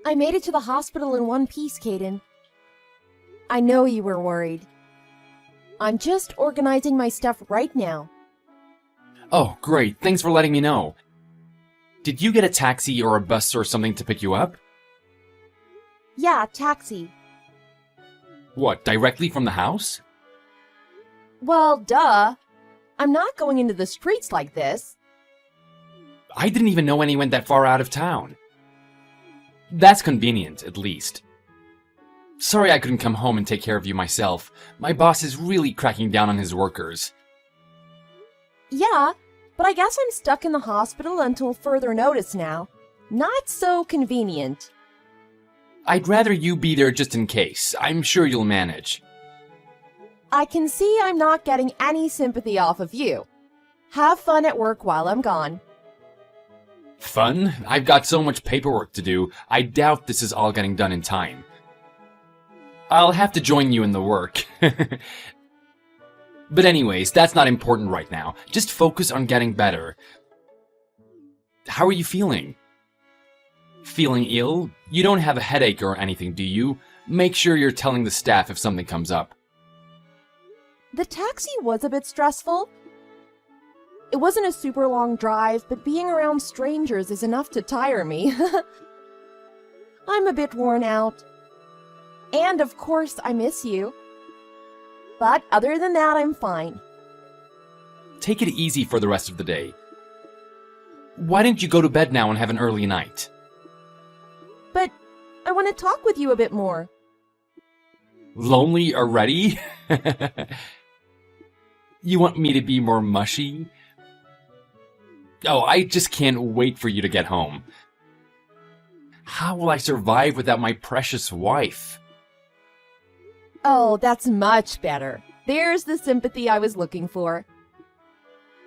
I made it to the hospital in one piece, Caden. I know you were worried. I'm just organizing my stuff right now. Oh, great. Thanks for letting me know. Did you get a taxi or a bus or something to pick you up? Yeah, taxi. What, directly from the house? Well, duh. I'm not going into the streets like this. I didn't even know any went that far out of town. That's convenient, at least. Sorry I couldn't come home and take care of you myself. My boss is really cracking down on his workers. Yeah, but I guess I'm stuck in the hospital until further notice now. Not so convenient. I'd rather you be there just in case. I'm sure you'll manage. I can see I'm not getting any sympathy off of you. Have fun at work while I'm gone. Fun? I've got so much paperwork to do, I doubt this is all getting done in time. I'll have to join you in the work. But anyways, that's not important right now. Just focus on getting better. How are you feeling? Feeling ill? You don't have a headache or anything, do you? Make sure you're telling the staff if something comes up. The taxi was a bit stressful. It wasn't a super long drive, but being around strangers is enough to tire me. I'm a bit worn out. And of course, I miss you. But other than that, I'm fine. Take it easy for the rest of the day. Why don't you go to bed now and have an early night? But I want to talk with you a bit more. Lonely already? You want me to be more mushy? Oh, I just can't wait for you to get home. How will I survive without my precious wife? Oh, that's much better. There's the sympathy I was looking for.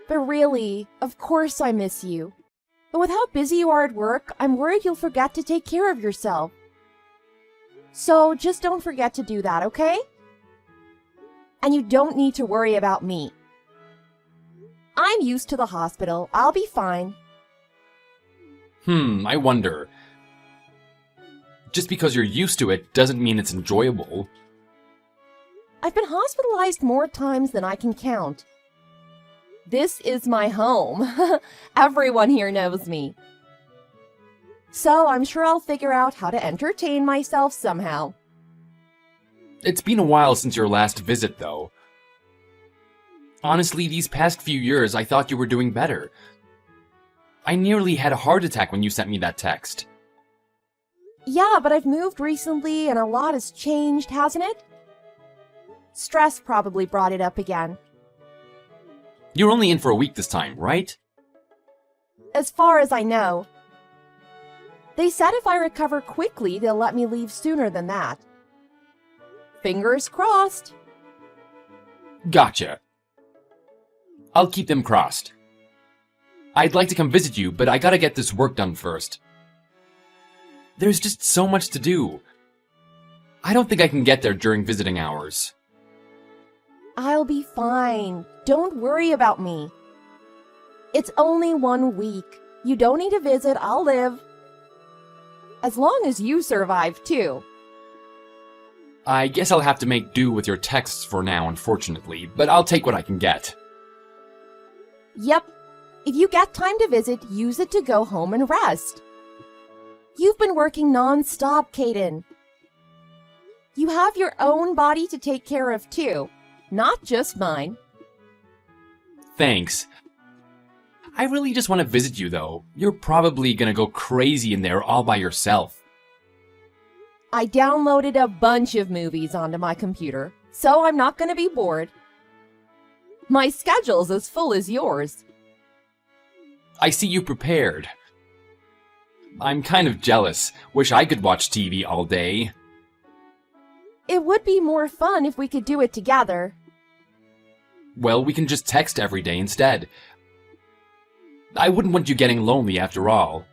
But really, of course I miss you. But with how busy you are at work, I'm worried you'll forget to take care of yourself. So just don't forget to do that, okay? And you don't need to worry about me. I'm used to the hospital. I'll be fine. I wonder. Just because you're used to it doesn't mean it's enjoyable. I've been hospitalized more times than I can count. This is my home. Everyone here knows me. So I'm sure I'll figure out how to entertain myself somehow. It's been a while since your last visit, though. Honestly, these past few years, I thought you were doing better. I nearly had a heart attack when you sent me that text. Yeah, but I've moved recently and a lot has changed, hasn't it? Stress probably brought it up again. You're only in for a week this time, right? As far as I know. They said if I recover quickly, they'll let me leave sooner than that. Fingers crossed. Gotcha. I'll keep them crossed. I'd like to come visit you, but I gotta get this work done first. There's just so much to do. I don't think I can get there during visiting hours. I'll be fine. Don't worry about me. It's only 1 week. You don't need to visit. I'll live. As long as you survive, too. I guess I'll have to make do with your texts for now, unfortunately, but I'll take what I can get. Yep. If you get time to visit, use it to go home and rest. You've been working non-stop, Caden. You have your own body to take care of, too. Not just mine. Thanks. I really just want to visit you, though. You're probably gonna go crazy in there all by yourself. I downloaded a bunch of movies onto my computer, so I'm not gonna be bored. My schedule's as full as yours. I see you prepared. I'm kind of jealous. Wish I could watch TV all day. It would be more fun if we could do it together. Well, we can just text every day instead. I wouldn't want you getting lonely after all.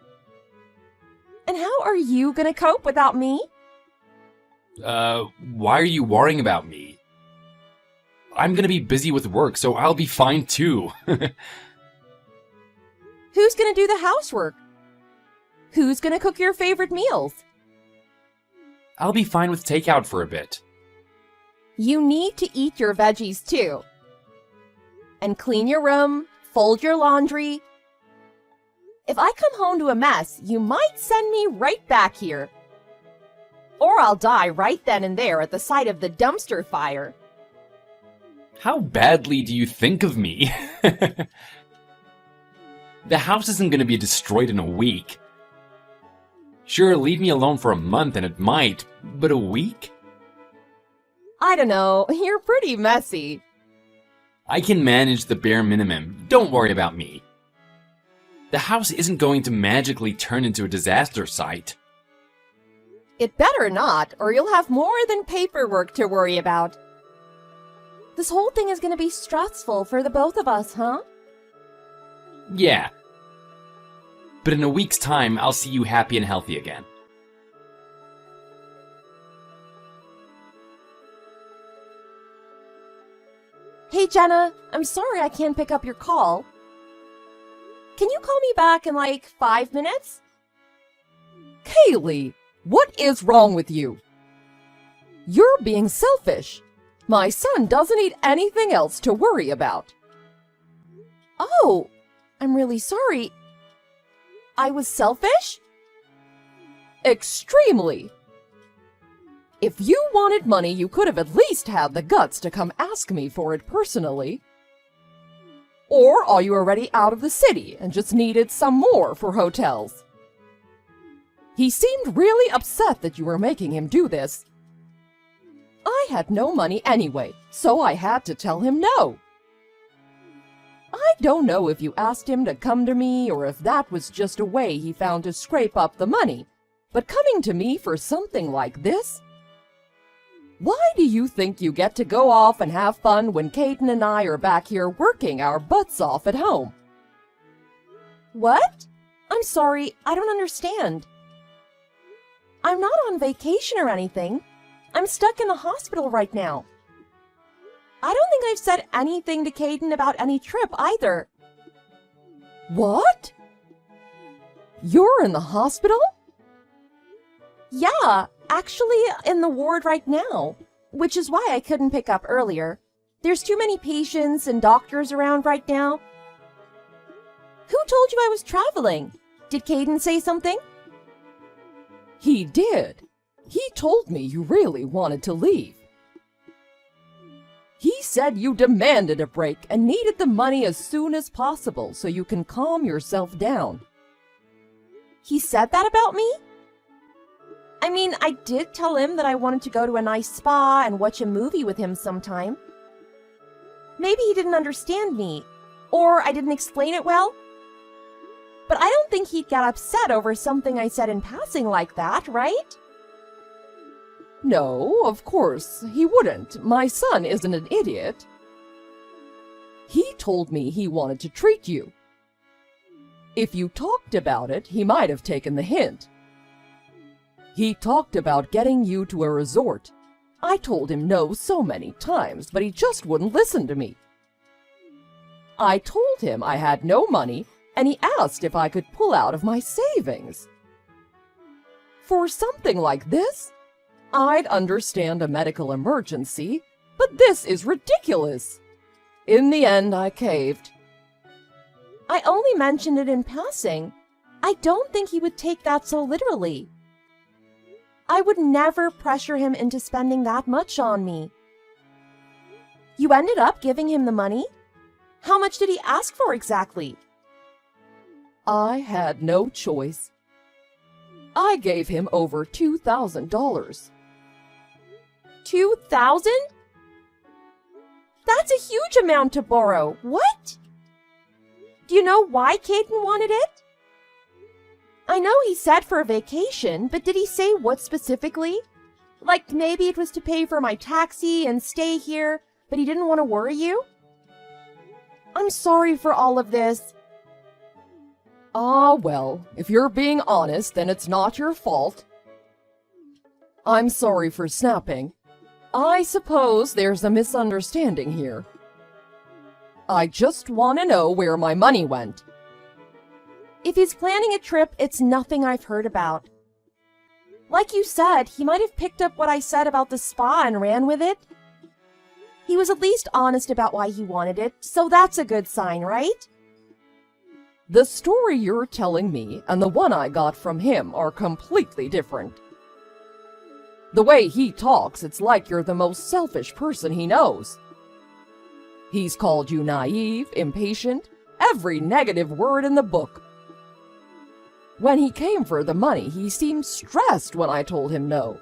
And how are you gonna cope without me? Why are you worrying about me? I'm gonna be busy with work, so I'll be fine too. Who's gonna do the housework? Who's gonna cook your favorite meals? I'll be fine with takeout for a bit. You need to eat your veggies too. And clean your room, fold your laundry. If I come home to a mess, you might send me right back here. Or I'll die right then and there at the sight of the dumpster fire. How badly do you think of me? The house isn't going to be destroyed in a week. Sure, leave me alone for a month and it might, but a week? I don't know, you're pretty messy. I can manage the bare minimum. Don't worry about me. The house isn't going to magically turn into a disaster site. It better not, or you'll have more than paperwork to worry about. This whole thing is going to be stressful for the both of us, huh? Yeah. But in a week's time, I'll see you happy and healthy again. Hey, Jenna, I'm sorry I can't pick up your call. Can you call me back in like 5 minutes? Kaylee, what is wrong with you? You're being selfish. My son doesn't need anything else to worry about. Oh, I'm really sorry. I was selfish? Extremely. If you wanted money, you could have at least had the guts to come ask me for it personally. Or are you already out of the city and just needed some more for hotels? He seemed really upset that you were making him do this. I had no money anyway, so I had to tell him no. I don't know if you asked him to come to me or if that was just a way he found to scrape up the money, but coming to me for something like this? Why do you think you get to go off and have fun when Caden and I are back here working our butts off at home? What? I'm sorry, I don't understand. I'm not on vacation or anything. I'm stuck in the hospital right now. I don't think I've said anything to Caden about any trip either. What? You're in the hospital? Yeah, actually in the ward right now, which is why I couldn't pick up earlier. There's too many patients and doctors around right now. Who told you I was traveling? Did Caden say something? He did. He told me you really wanted to leave. He said you demanded a break and needed the money as soon as possible so you can calm yourself down. He said that about me? I mean, I did tell him that I wanted to go to a nice spa and watch a movie with him sometime. Maybe he didn't understand me, or I didn't explain it well. But I don't think he'd get upset over something I said in passing like that, right? No, of course, he wouldn't. My son isn't an idiot. He told me he wanted to treat you. If you talked about it, he might have taken the hint. He talked about getting you to a resort. I told him no so many times, but he just wouldn't listen to me. I told him I had no money, and he asked if I could pull out of my savings. For something like this, I'd understand a medical emergency, but this is ridiculous. In the end, I caved. I only mentioned it in passing. I don't think he would take that so literally. I would never pressure him into spending that much on me. You ended up giving him the money? How much did he ask for exactly? I had no choice. I gave him over $2,000. $2,000? That's a huge amount to borrow. What? Do you know why Caden wanted it? I know he said for a vacation, but did he say what specifically? Like maybe it was to pay for my taxi and stay here, but he didn't want to worry you? I'm sorry for all of this. Ah, well, if you're being honest, then it's not your fault. I'm sorry for snapping. I suppose there's a misunderstanding here. I just want to know where my money went. If he's planning a trip, it's nothing I've heard about. Like you said, he might have picked up what I said about the spa and ran with it. He was at least honest about why he wanted it, so that's a good sign, right? The story you're telling me and the one I got from him are completely different. The way he talks, it's like you're the most selfish person he knows. He's called you naive, impatient, every negative word in the book. When he came for the money, he seemed stressed when I told him no.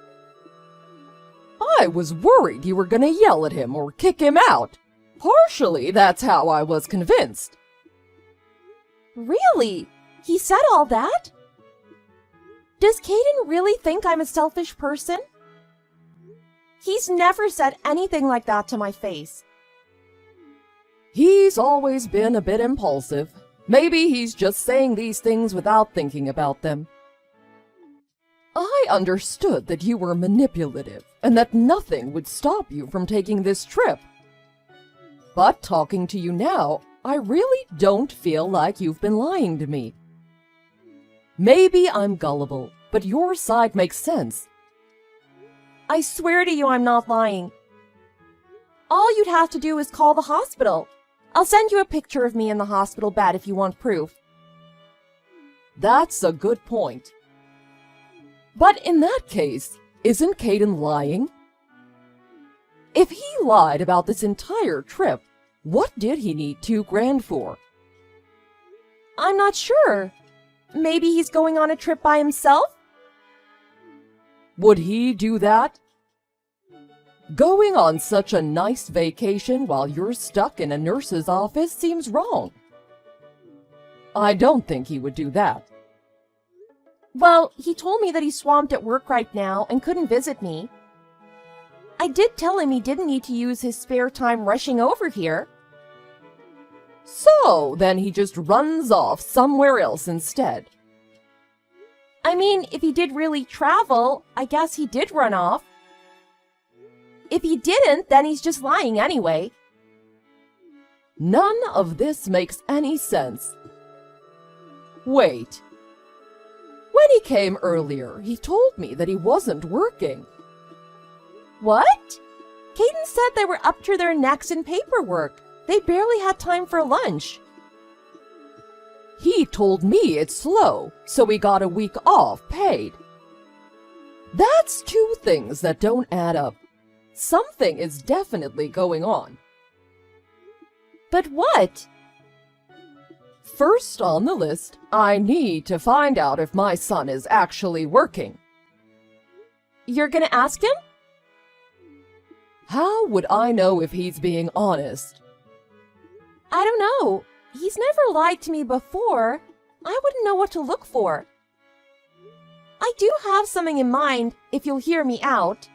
I was worried you were gonna yell at him or kick him out. Partially, that's how I was convinced. Really? He said all that? Does Caden really think I'm a selfish person? He's never said anything like that to my face. He's always been a bit impulsive. Maybe he's just saying these things without thinking about them. I understood that you were manipulative and that nothing would stop you from taking this trip. But talking to you now, I really don't feel like you've been lying to me. Maybe I'm gullible, but your side makes sense. I swear to you I'm not lying. All you'd have to do is call the hospital. I'll send you a picture of me in the hospital bed if you want proof. That's a good point. But in that case, isn't Caden lying? If he lied about this entire trip, what did he need $2,000 for? I'm not sure. Maybe he's going on a trip by himself? Would he do that? Going on such a nice vacation while you're stuck in a nurse's office seems wrong. I don't think he would do that. Well, he told me that he's swamped at work right now and couldn't visit me. I did tell him he didn't need to use his spare time rushing over here. So, then he just runs off somewhere else instead. I mean, if he did really travel, I guess he did run off. If he didn't, then he's just lying anyway. None of this makes any sense. Wait. When he came earlier, he told me that he wasn't working. What? Caden said they were up to their necks in paperwork. They barely had time for lunch. He told me it's slow, so he got a week off paid. That's two things that don't add up. Something is definitely going on. But what? First on the list, I need to find out if my son is actually working. You're gonna ask him? How would I know if he's being honest? I don't know. He's never lied to me before. I wouldn't know what to look for. I do have something in mind, if you'll hear me out.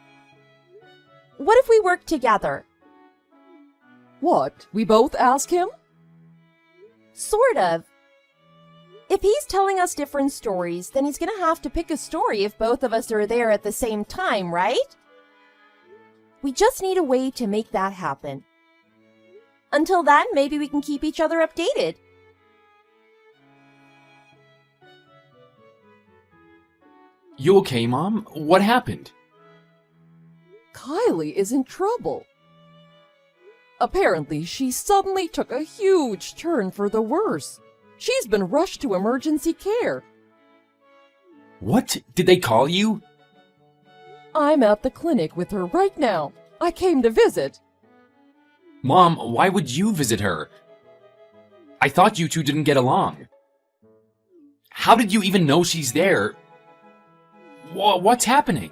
What if we work together? What, we both ask him? Sort of. If he's telling us different stories, then he's gonna have to pick a story if both of us are there at the same time, right? We just need a way to make that happen. Until then, maybe we can keep each other updated. You okay, Mom? What happened? Kylie is in trouble. Apparently, she suddenly took a huge turn for the worse. She's been rushed to emergency care. What? Did they call you? I'm at the clinic with her right now. I came to visit. Mom, why would you visit her? I thought you two didn't get along. How did you even know she's there? What's happening?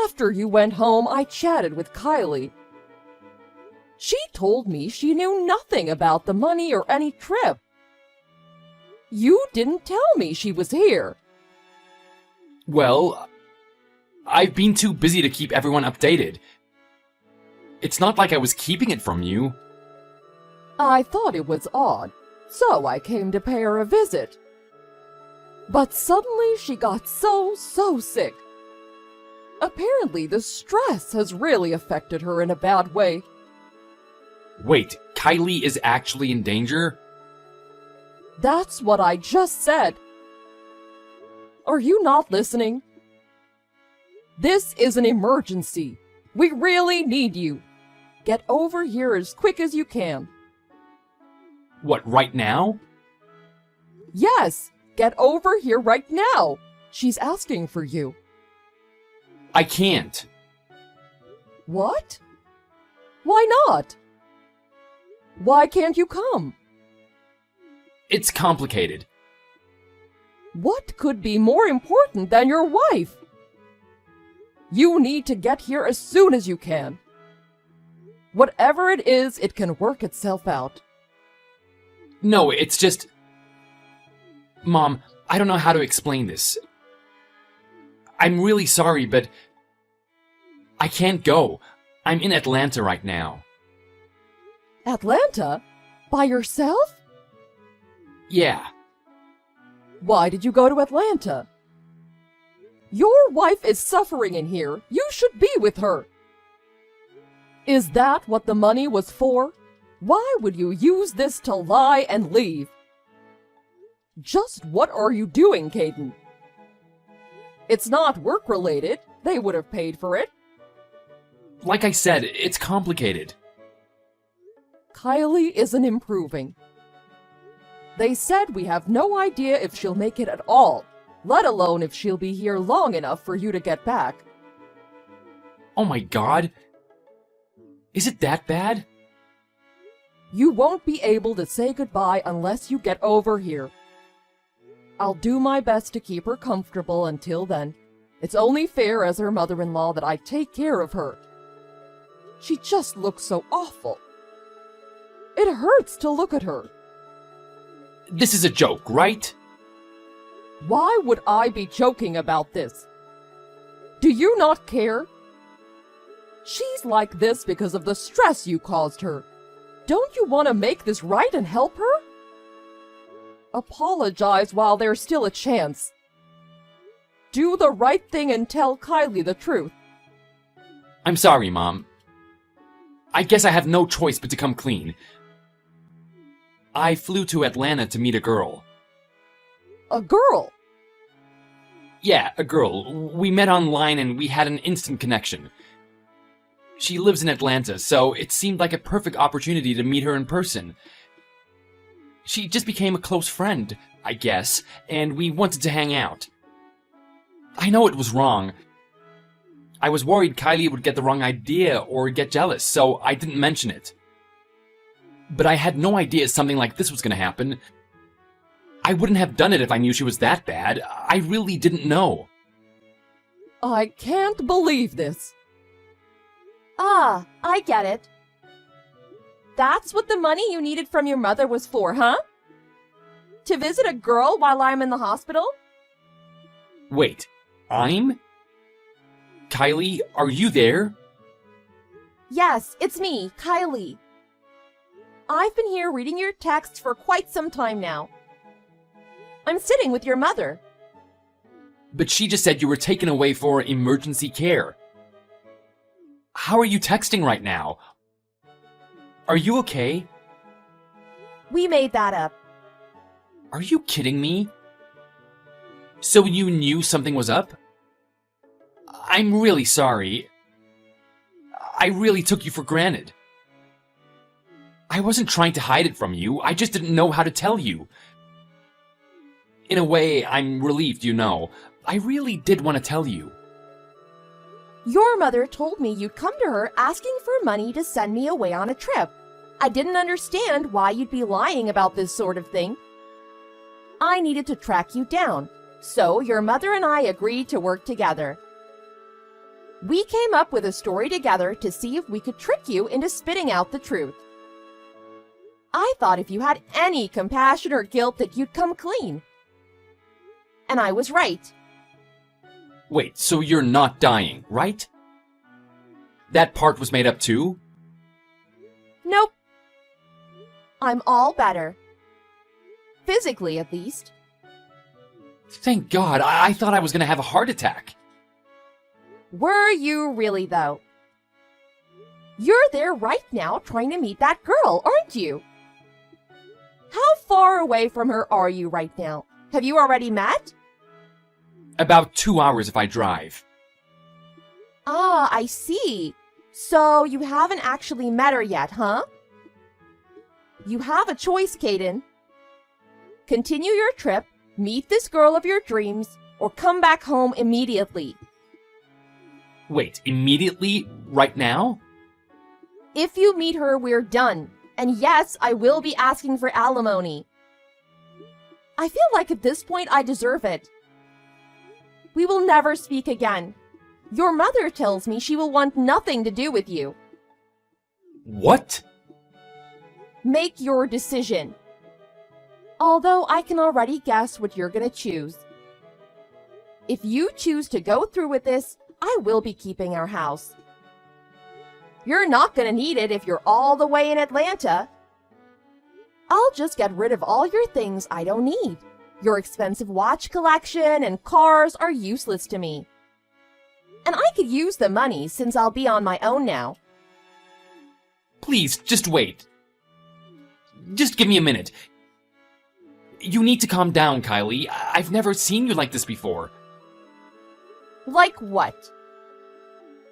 After you went home, I chatted with Kylie. She told me she knew nothing about the money or any trip. You didn't tell me she was here. Well, I've been too busy to keep everyone updated. It's not like I was keeping it from you. I thought it was odd, so I came to pay her a visit. But suddenly she got so sick. Apparently the stress has really affected her in a bad way. Wait, Kylie is actually in danger? That's what I just said. Are you not listening? This is an emergency. We really need you. Get over here as quick as you can. What, right now? Yes, get over here right now. She's asking for you. I can't. What? Why not? Why can't you come? It's complicated. What could be more important than your wife? You need to get here as soon as you can. Whatever it is, it can work itself out. No, it's just... Mom, I don't know how to explain this. I'm really sorry, but... I can't go. I'm in Atlanta right now. Atlanta? By yourself? Yeah. Why did you go to Atlanta? Your wife is suffering in here. You should be with her. Is that what the money was for? Why would you use this to lie and leave? Just what are you doing, Caden? It's not work-related. They would have paid for it. Like I said, it's complicated. Kylie isn't improving. They said we have no idea if she'll make it at all, let alone if she'll be here long enough for you to get back. Oh my god. Is it that bad? You won't be able to say goodbye unless you get over here. I'll do my best to keep her comfortable until then. It's only fair as her mother-in-law that I take care of her. She just looks so awful. It hurts to look at her. This is a joke, right? Why would I be joking about this? Do you not care? She's like this because of the stress you caused her. Don't you want to make this right and help her? Apologize while there's still a chance. Do the right thing and tell Kylie the truth. I'm sorry, Mom. I guess I have no choice but to come clean. I flew to Atlanta to meet a girl. A girl? Yeah, a girl. We met online and we had an instant connection. She lives in Atlanta, so it seemed like a perfect opportunity to meet her in person. She just became a close friend, I guess, and we wanted to hang out. I know it was wrong. I was worried Kylie would get the wrong idea or get jealous, so I didn't mention it. But I had no idea something like this was going to happen. I wouldn't have done it if I knew she was that bad. I really didn't know. I can't believe this. Ah, I get it. That's what the money you needed from your mother was for, huh? To visit a girl while I'm in the hospital? Wait, I'm? Kylie, are you there? Yes, it's me, Kylie. I've been here reading your texts for quite some time now. I'm sitting with your mother. But she just said you were taken away for emergency care. How are you texting right now? Are you okay? We made that up. Are you kidding me? So you knew something was up? I'm really sorry. I really took you for granted. I wasn't trying to hide it from you, I just didn't know how to tell you. In a way, I'm relieved you know. I really did want to tell you. Your mother told me you'd come to her asking for money to send me away on a trip. I didn't understand why you'd be lying about this sort of thing. I needed to track you down, so your mother and I agreed to work together. We came up with a story together to see if we could trick you into spitting out the truth. I thought if you had any compassion or guilt that you'd come clean. And I was right. Wait, so you're not dying, right? That part was made up too? Nope. I'm all better. Physically, at least. Thank God, I thought I was gonna have a heart attack. Were you really, though? You're there right now trying to meet that girl, aren't you? How far away from her are you right now? Have you already met? About 2 hours if I drive. Ah, I see. So you haven't actually met her yet, huh? You have a choice, Caden. Continue your trip, meet this girl of your dreams, or come back home immediately. Wait, immediately? Right now? If you meet her, we're done. And yes, I will be asking for alimony. I feel like at this point I deserve it. We will never speak again. Your mother tells me she will want nothing to do with you. What? Make your decision. Although I can already guess what you're gonna choose. If you choose to go through with this, I will be keeping our house. You're not gonna need it if you're all the way in Atlanta. I'll just get rid of all your things I don't need. Your expensive watch collection and cars are useless to me. And I could use the money since I'll be on my own now. Please, just wait. Just give me a minute. You need to calm down, Kylie. I've never seen you like this before. Like what?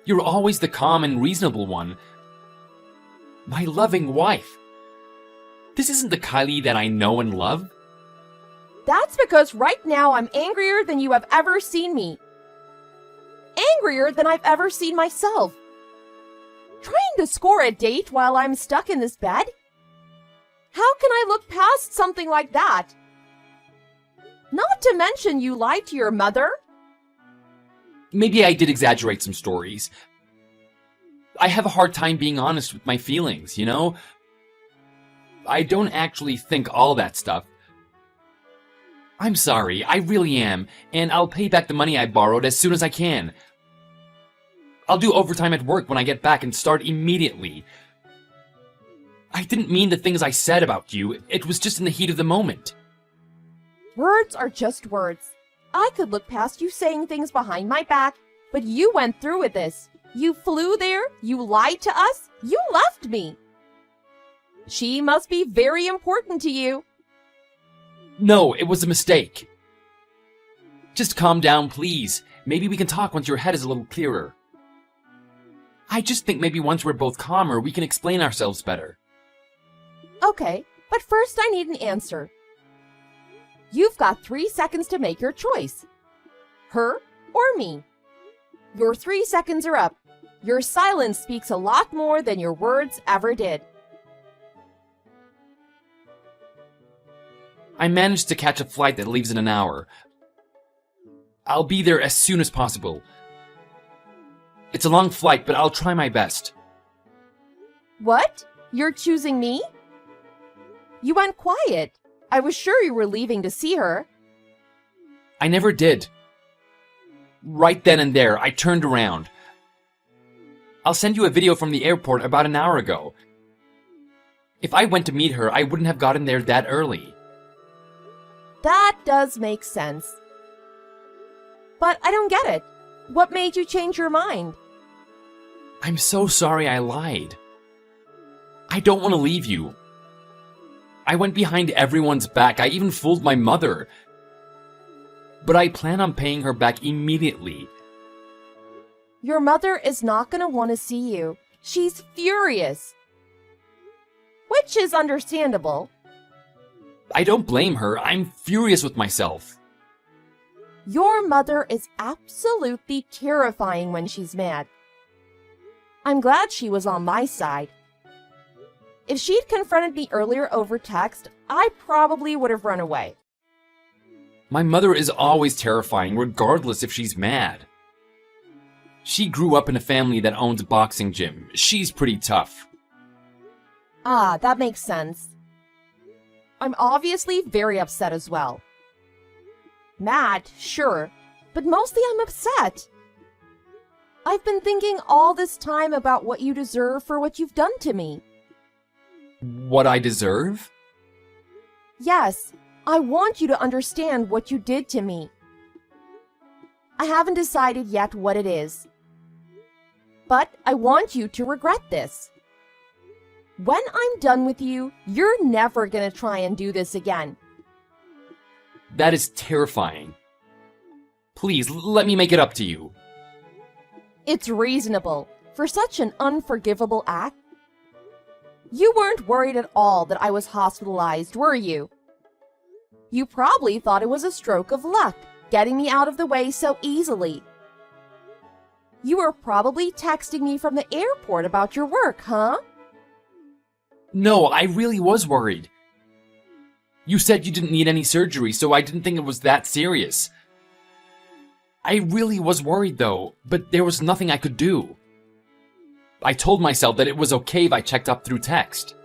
You're always the calm and reasonable one. My loving wife. This isn't the Kylie that I know and love. That's because right now I'm angrier than you have ever seen me. Angrier than I've ever seen myself. Trying to score a date while I'm stuck in this bed? How can I look past something like that? Not to mention you lied to your mother. Maybe I did exaggerate some stories. I have a hard time being honest with my feelings, you know? I don't actually think all that stuff. I'm sorry, I really am, and I'll pay back the money I borrowed as soon as I can. I'll do overtime at work when I get back and start immediately. I didn't mean the things I said about you, it was just in the heat of the moment. Words are just words. I could look past you saying things behind my back, but you went through with this. You flew there, you lied to us, you left me. She must be very important to you. No, it was a mistake. Just calm down, please. Maybe we can talk once your head is a little clearer. I just think maybe once we're both calmer, we can explain ourselves better. Okay, but first I need an answer. You've got 3 seconds to make your choice. Her or me. Your 3 seconds are up. Your silence speaks a lot more than your words ever did. I managed to catch a flight that leaves in an hour. I'll be there as soon as possible. It's a long flight, but I'll try my best. What? You're choosing me? You went quiet. I was sure you were leaving to see her. I never did. Right then and there, I turned around. I'll send you a video from the airport about an hour ago. If I went to meet her, I wouldn't have gotten there that early. That does make sense. But I don't get it. What made you change your mind? I'm so sorry I lied. I don't want to leave you. I went behind everyone's back. I even fooled my mother. But I plan on paying her back immediately. Your mother is not going to want to see you. She's furious. Which is understandable. I don't blame her. I'm furious with myself. Your mother is absolutely terrifying when she's mad. I'm glad she was on my side. If she'd confronted me earlier over text, I probably would have run away. My mother is always terrifying, regardless if she's mad. She grew up in a family that owns a boxing gym. She's pretty tough. Ah, that makes sense. I'm obviously very upset as well. Mad, sure, but mostly I'm upset. I've been thinking all this time about what you deserve for what you've done to me. What I deserve? Yes, I want you to understand what you did to me. I haven't decided yet what it is. But I want you to regret this. When I'm done with you, you're never gonna try and do this again. That is terrifying. Please, let me make it up to you. It's reasonable for such an unforgivable act. You weren't worried at all that I was hospitalized, were you? You probably thought it was a stroke of luck, getting me out of the way so easily. You were probably texting me from the airport about your work, huh? No, I really was worried. You said you didn't need any surgery, so I didn't think it was that serious. I really was worried though, but there was nothing I could do. I told myself that it was okay if I checked up through text.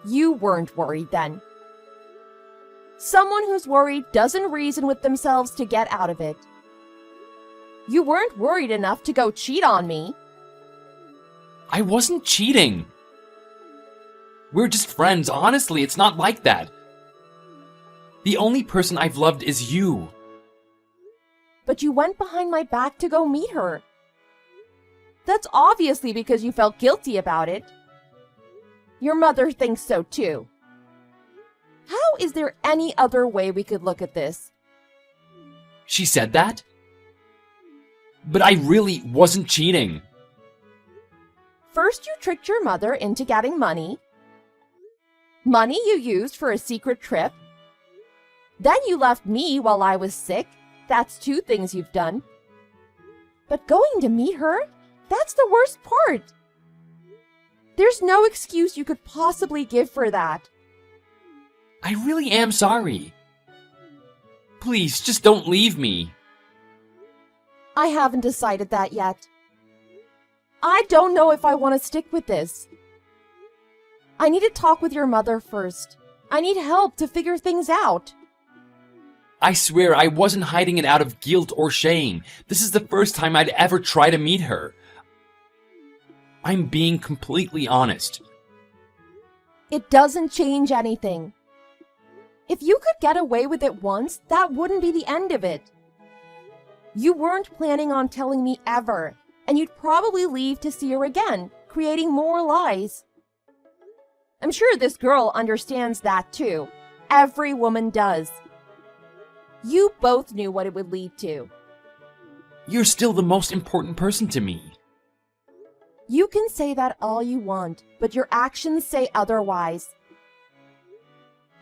You weren't worried then. Someone who's worried doesn't reason with themselves to get out of it. You weren't worried enough to go cheat on me. I wasn't cheating. We're just friends. Honestly, it's not like that. The only person I've loved is you. But you went behind my back to go meet her. That's obviously because you felt guilty about it. Your mother thinks so too. How is there any other way we could look at this? She said that? But I really wasn't cheating. First, you tricked your mother into getting money. Money you used for a secret trip. Then you left me while I was sick. That's 2 things you've done. But going to meet her? That's the worst part. There's no excuse you could possibly give for that. I really am sorry. Please, just don't leave me. I haven't decided that yet. I don't know if I want to stick with this. I need to talk with your mother first. I need help to figure things out. I swear I wasn't hiding it out of guilt or shame. This is the first time I'd ever try to meet her. I'm being completely honest. It doesn't change anything. If you could get away with it once, that wouldn't be the end of it. You weren't planning on telling me ever, and you'd probably leave to see her again, creating more lies. I'm sure this girl understands that too. Every woman does. You both knew what it would lead to. You're still the most important person to me. You can say that all you want, but your actions say otherwise.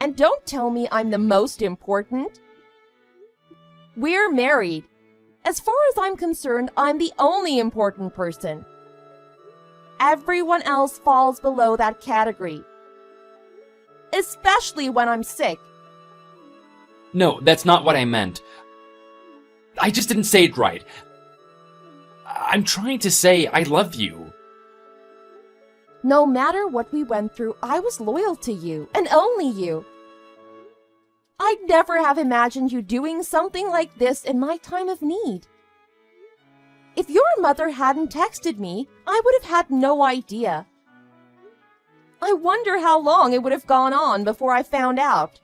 And don't tell me I'm the most important. We're married. As far as I'm concerned, I'm the only important person. Everyone else falls below that category. Especially when I'm sick. No, that's not what I meant. I just didn't say it right. I'm trying to say I love you. No matter what we went through, I was loyal to you, and only you. I'd never have imagined you doing something like this in my time of need. If your mother hadn't texted me, I would have had no idea. I wonder how long it would have gone on before I found out.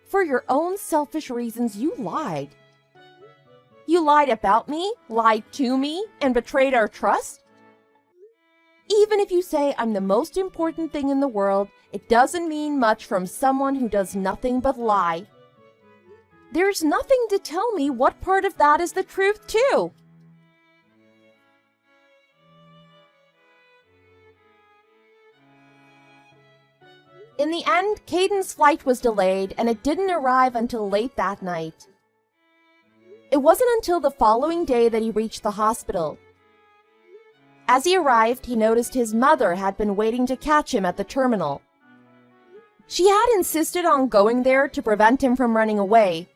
For your own selfish reasons, you lied. You lied about me, lied to me, and betrayed our trust. Even if you say I'm the most important thing in the world, it doesn't mean much from someone who does nothing but lie. There's nothing to tell me what part of that is the truth, too. In the end, Caden's flight was delayed, and it didn't arrive until late that night. It wasn't until the following day that he reached the hospital. As he arrived, he noticed his mother had been waiting to catch him at the terminal. She had insisted on going there to prevent him from running away.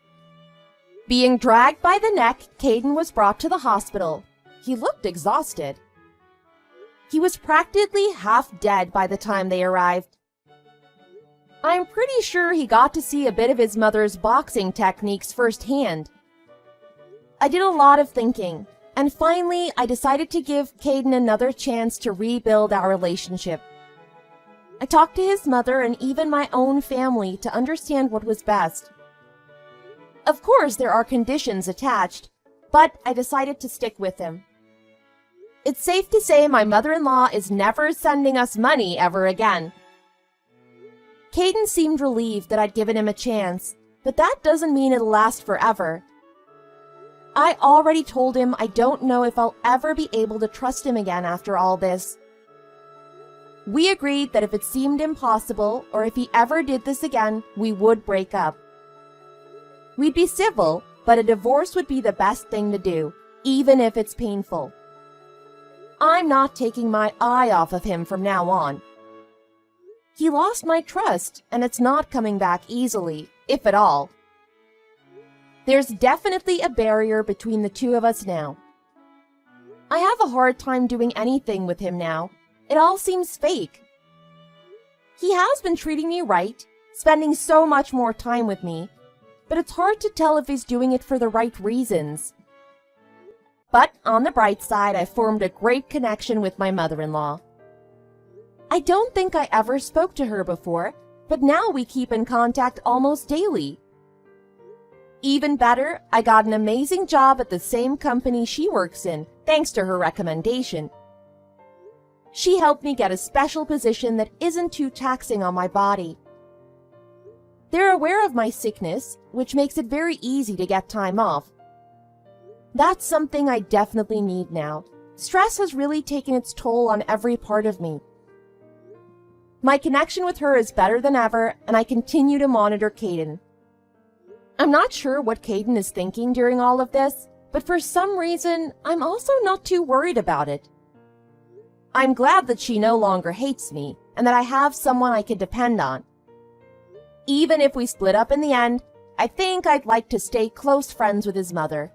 Being dragged by the neck, Caden was brought to the hospital. He looked exhausted. He was practically half dead by the time they arrived. I'm pretty sure he got to see a bit of his mother's boxing techniques firsthand. I did a lot of thinking, and finally I decided to give Caden another chance to rebuild our relationship. I talked to his mother and even my own family to understand what was best. Of course, there are conditions attached, but I decided to stick with him. It's safe to say my mother-in-law is never sending us money ever again. Caden seemed relieved that I'd given him a chance, but that doesn't mean it'll last forever. I already told him I don't know if I'll ever be able to trust him again after all this. We agreed that if it seemed impossible, or if he ever did this again, we would break up. We'd be civil, but a divorce would be the best thing to do, even if it's painful. I'm not taking my eye off of him from now on. He lost my trust, and it's not coming back easily, if at all. There's definitely a barrier between the two of us now. I have a hard time doing anything with him now. It all seems fake. He has been treating me right, spending so much more time with me, but it's hard to tell if he's doing it for the right reasons. But on the bright side, I formed a great connection with my mother-in-law. I don't think I ever spoke to her before, but now we keep in contact almost daily. Even better, I got an amazing job at the same company she works in, thanks to her recommendation. She helped me get a special position that isn't too taxing on my body. They're aware of my sickness, which makes it very easy to get time off. That's something I definitely need now. Stress has really taken its toll on every part of me. My connection with her is better than ever, and I continue to monitor Caden. I'm not sure what Caden is thinking during all of this, but for some reason, I'm also not too worried about it. I'm glad that she no longer hates me, and that I have someone I can depend on. Even if we split up in the end, I think I'd like to stay close friends with his mother.